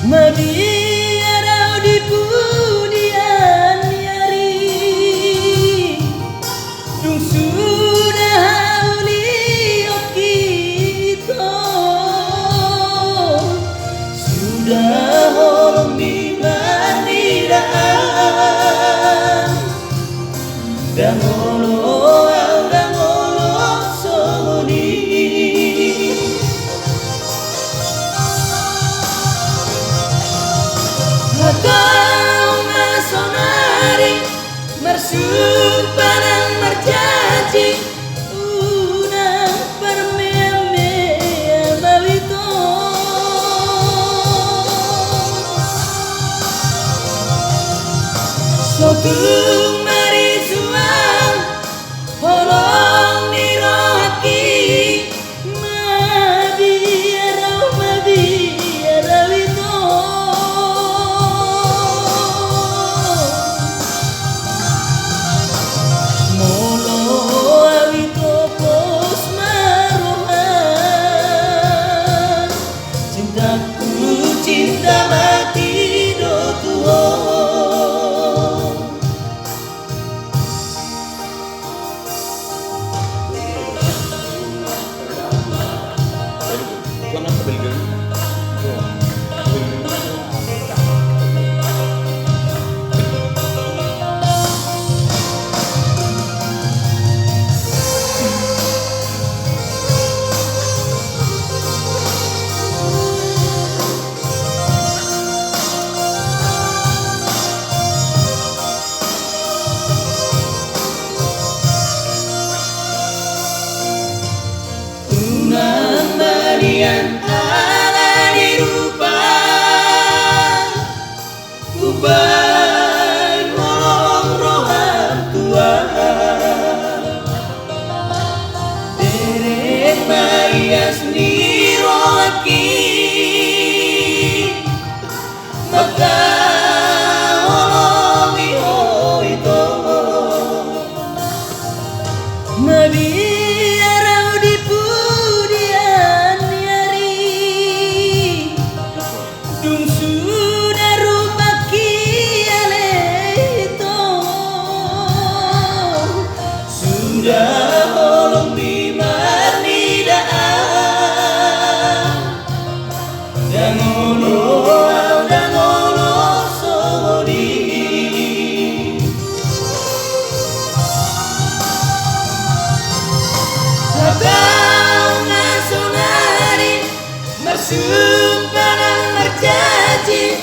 Mabiarau di pudian yari dung sudah hauli kita sudah holong di maniraan dan ngolo soni Hatau masonari mersumpanan merjanji unang permeme balito sotung marisuang holong nirohaki mabiarau itu molo awito pos marohan cintaku cinta mati do tuo Marian ala dirupa uban ngolong rohan tua derek mayas niroaki maka ngolong ihoito mabiarau di pudian yari dung sudah rupaki aleito sudah holong di marnidaan dan ngolo sodi Hatau masonari mersumpanan merjanji